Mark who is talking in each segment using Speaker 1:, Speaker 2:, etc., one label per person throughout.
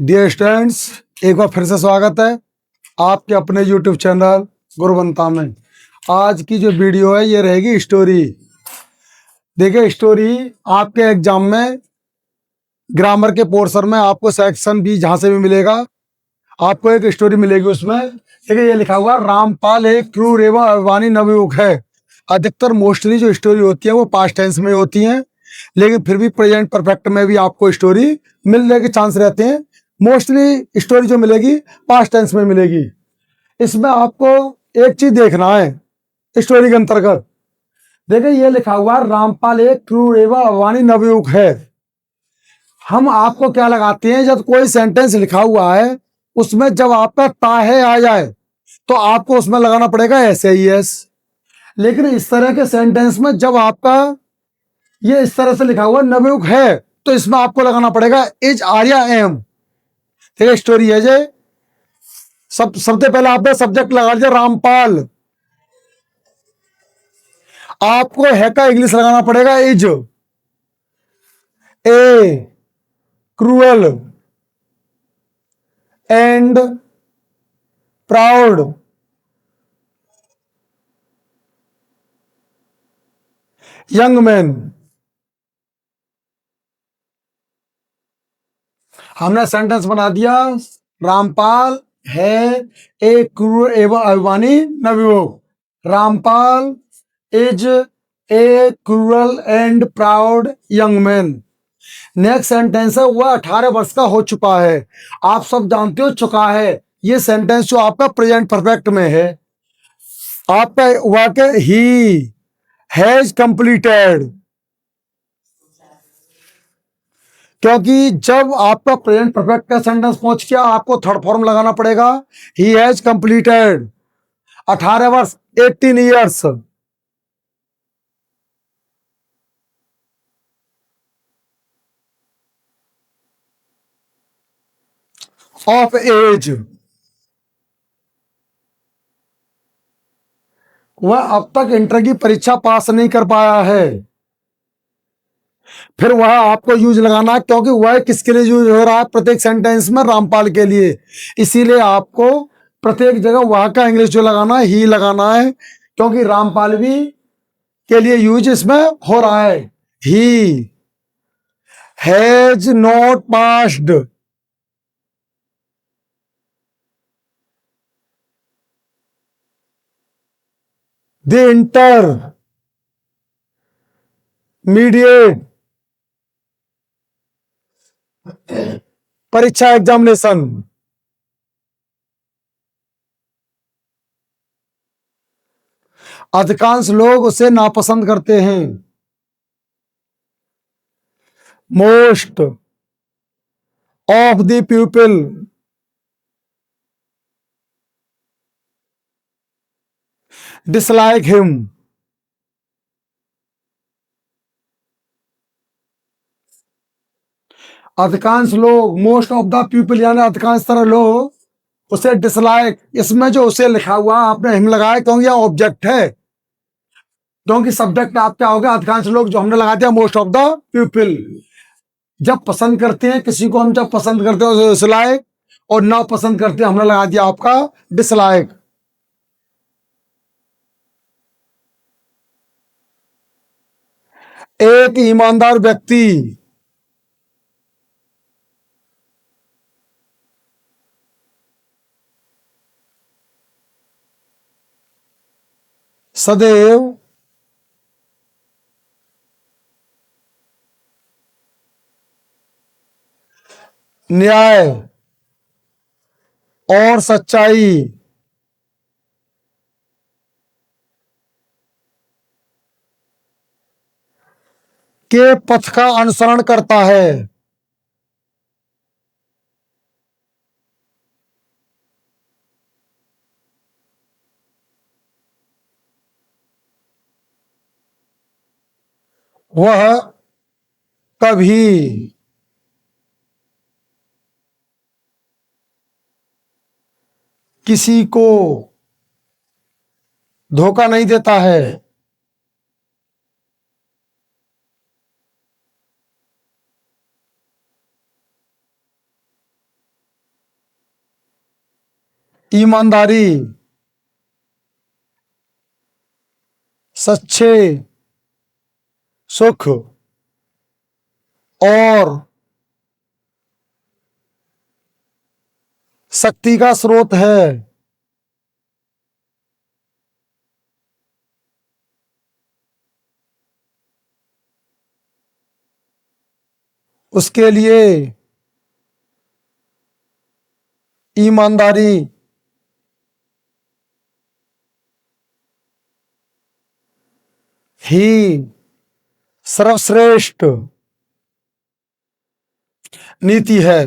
Speaker 1: Dear students, एक बार फिर से स्वागत है आपके अपने यूट्यूब चैनल गुरुवंता में। आज की जो वीडियो है ये रहेगी स्टोरी। देखिए, स्टोरी आपके एग्जाम में ग्रामर के पोर्शन में आपको सेक्शन भी जहाँ से भी मिलेगा, आपको एक स्टोरी मिलेगी। उसमें देखिए ये लिखा हुआ, रामपाल एक क्रूर एवं अभिमानी नवयुवक है। अधिकतर मोस्टली जो स्टोरी होती है वो पास्ट टेंस में होती हैं, लेकिन फिर भी प्रेजेंट परफेक्ट में भी आपको स्टोरी मिलने के चांस रहते हैं। मोस्टली स्टोरी जो मिलेगी पास्ट टेंस में मिलेगी। इसमें आपको एक चीज देखना है स्टोरी के अंतर्गत। देखिए ये लिखा हुआ, रामपाल एक क्रूर एवं अभिमानी नवयुवक है। हम आपको क्या लगाते हैं, जब कोई सेंटेंस लिखा हुआ है उसमें जब आपका ताहे आ जाए तो आपको उसमें लगाना पड़ेगा एस। लेकिन इस तरह के सेंटेंस में जब आपका ये इस तरह से लिखा हुआ नवयुवक है तो इसमें आपको लगाना पड़ेगा इज आर्या एम। ठीक है, स्टोरी है जे सबसे पहले आपने सब्जेक्ट लगा लिया रामपाल, आपको है का इंग्लिश लगाना पड़ेगा is a cruel and proud young man. हमने सेंटेंस बना दिया, रामपाल है एक क्रूर एवं अभिमानी नवयुवक। Rampal is a crural and proud young man. Next sentence है, वह 18 वर्ष का हो चुका है। आप सब जानते हो चुका है, ये सेंटेंस जो आपका प्रेजेंट परफेक्ट में है। आपका वाक्य ही हैज कंप्लीटेड, क्योंकि जब आपका प्रेजेंट परफेक्ट का सेंटेंस पहुंच गया आपको थर्ड फॉर्म लगाना पड़ेगा, ही हैज कंप्लीटेड 18 वर्ष 18 ईयर्स ऑफ एज। वह अब तक इंटर की परीक्षा पास नहीं कर पाया है। फिर वह आपको यूज लगाना है, क्योंकि वह किसके लिए यूज हो रहा है प्रत्येक सेंटेंस में, रामपाल के लिए। इसीलिए आपको प्रत्येक जगह वह का इंग्लिश जो लगाना है ही लगाना है, क्योंकि रामपाल भी के लिए यूज इसमें हो रहा है। He has not passed the intermediate परीक्षा एग्जामिनेशन। अधिकांश लोग उसे नापसंद करते हैं। Most of the people dislike him. अधिकांश लोग, मोस्ट ऑफ द पीपल यानी अधिकांश तरह लोग उसे डिसलाइक। इसमें जो उसे लिखा हुआ आपने हिम लगाया क्योंकि यह ऑब्जेक्ट है, क्योंकि सब्जेक्ट आप क्या होगा, अधिकांश लोग जो हमने लगा दिया मोस्ट ऑफ द पीपल। जब पसंद करते हैं किसी को, हम जब पसंद करते हैं उसे डिसलाइक, और ना पसंद करते हैं हमने लगा दिया आपका डिसलाइक। एक ईमानदार व्यक्ति सदैव न्याय और सच्चाई के पथ का अनुसरण करता है। वह कभी किसी को धोखा नहीं देता है। ईमानदारी, सच्चे, सुख और शक्ति का स्रोत है। उसके लिए ईमानदारी ही सर्वश्रेष्ठ नीति है।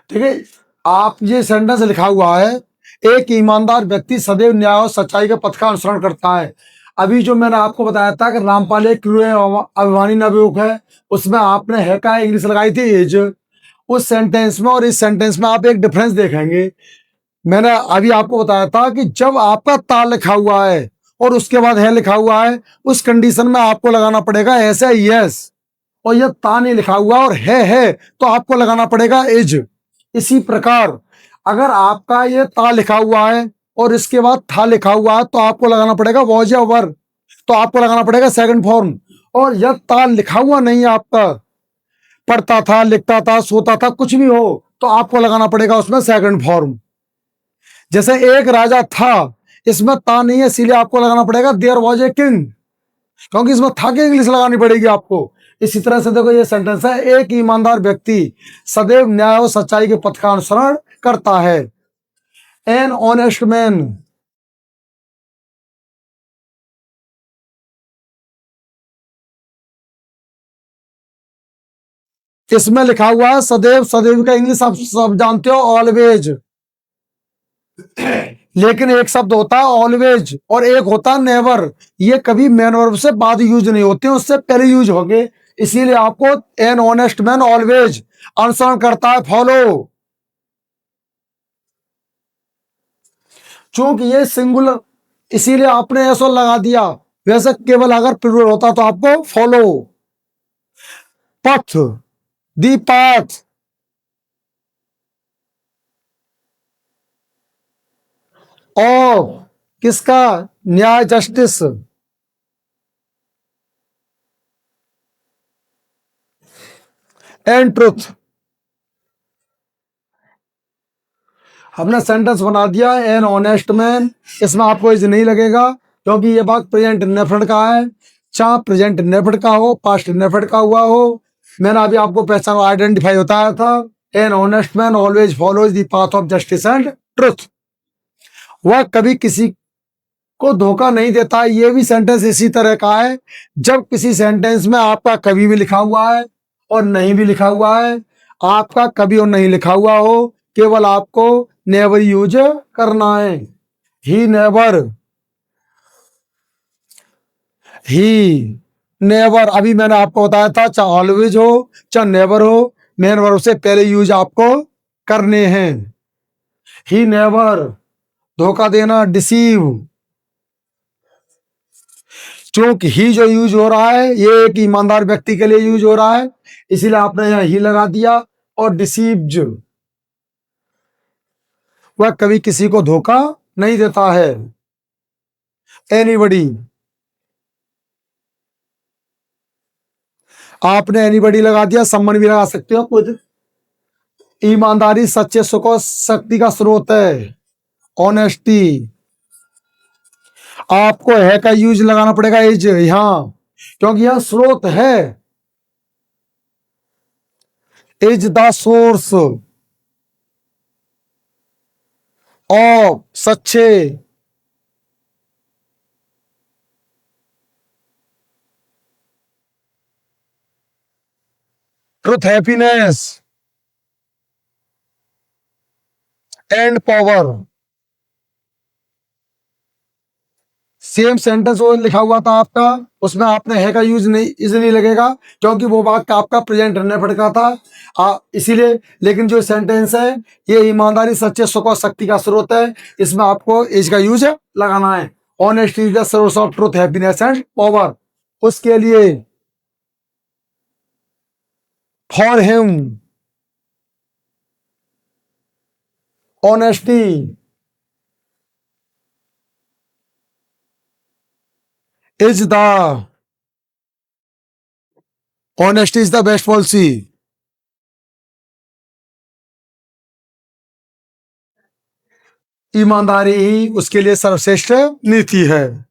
Speaker 1: ठीक है, आप ये सेंटेंस लिखा हुआ है, एक ईमानदार व्यक्ति सदैव न्याय और सच्चाई के पथ का अनुसरण करता है। अभी जो मैंने आपको बताया था कि रामपाल एक क्रूर अभिमानी नवयुवक है, उसमें आपने है का इंग्लिश लगाई थी एज। उस सेंटेंस में और इस सेंटेंस में आप एक डिफरेंस देखेंगे। मैंने अभी आपको बताया था कि जब आपका ता लिखा हुआ है और उसके बाद है लिखा हुआ है, उस कंडीशन में आपको लगाना पड़ेगा ऐसे यस, और यह ता नहीं लिखा हुआ और है तो आपको लगाना पड़ेगा इज। इसी प्रकार अगर आपका ये ता लिखा हुआ है और इसके बाद था लिखा हुआ है तो आपको लगाना पड़ेगा वॉज या वर, तो आपको लगाना पड़ेगा सेकंड फॉर्म। और यह ता लिखा हुआ नहीं है आपका, पढ़ता था, लिखता था, सोता था, कुछ भी हो, तो आपको लगाना पड़ेगा उसमें सेकंड फॉर्म। जैसे एक राजा था, इसमें ता नहीं है, इसीलिए आपको लगाना पड़ेगा देयर वॉज ए किंग, क्योंकि इसमें था के इंग्लिश लगानी पड़ेगी आपको। इसी तरह से देखो ये सेंटेंस है, एक ईमानदार व्यक्ति सदैव न्याय और सच्चाई के पथ का अनुसरण करता है। एन ऑनेस्ट मैन, इसमें लिखा हुआ है सदैव, सदैव का इंग्लिश आप सब जानते हो ऑलवेज, लेकिन एक शब्द होता है ऑलवेज और एक होता है नेवर। ये कभी मेन वर्ब से बाद यूज नहीं होते, उससे पहले यूज होंगे। इसीलिए आपको एन ऑनेस्ट मैन ऑलवेज अनुसरण करता है, फॉलो। चूंकि ये सिंगुलर, इसीलिए आपने ऐसा लगा दिया, वैसे केवल अगर प्लूरल होता तो आपको फॉलो। पथ, दी पाथ, और किसका, न्याय, जस्टिस। एंड ट्रुथ, हमने सेंटेंस बना दिया एन ऑनेस्ट मैन। इसमें आपको इज नहीं लगेगा क्योंकि ये बात प्रेजेंट इंडेफिनिट का है, चाहे प्रेजेंट इंडेफिनिट का हो, पास्ट इंडेफिनिट का हुआ हो। मैंने अभी आपको पहचान आइडेंटिफाई बताया था, an honest man always follows the path of justice and truth. वह कभी किसी को धोखा नहीं देता। ये भी सेंटेंस इसी तरह का है, जब किसी सेंटेंस में आपका कभी भी लिखा हुआ है और नहीं भी लिखा हुआ है, आपका कभी और नहीं लिखा हुआ हो, केवल आपको नेवर यूज करना है। ही नेवर, ही नेवर, अभी मैंने आपको बताया था चाहे ऑलवेज हो चाहे नेवर हो, मेन वर्ब से पहले यूज आपको करने हैं। ही नेवर, धोखा देना, डिसीव। क्योंकि ही जो यूज हो रहा है ये एक ईमानदार व्यक्ति के लिए यूज हो रहा है, इसीलिए आपने यहां ही लगा दिया। और डिसीव्ड, वह कभी किसी को धोखा नहीं देता है। एनीबडी, आपने एनीबडी लगा दिया, सम्मान भी लगा सकते हो खुद। ईमानदारी सच्चे सुख और शक्ति का स्रोत है। ऑनेस्टी, आपको है का यूज लगाना पड़ेगा इज यहां, क्योंकि यह स्रोत है। इज द सोर्स ऑफ, सच्चे, truth, happiness and power. Same sentence वो लिखा हुआ था आपका, उसमें आपने है का यूज नहीं, इज नहीं लगेगा क्योंकि वो वाक्य आपका प्रेजेंट इंडेफिनिट का था, इसीलिए। लेकिन जो सेंटेंस है ये ईमानदारी सच्चे सुख और शक्ति का स्रोत है, इसमें आपको इज का यूज लगाना है। Honesty is the source of truth, happiness and power. उसके लिए for him honesty is the honesty is the best policy. ईमानदारी ही उसके लिए सर्वश्रेष्ठ नीति है।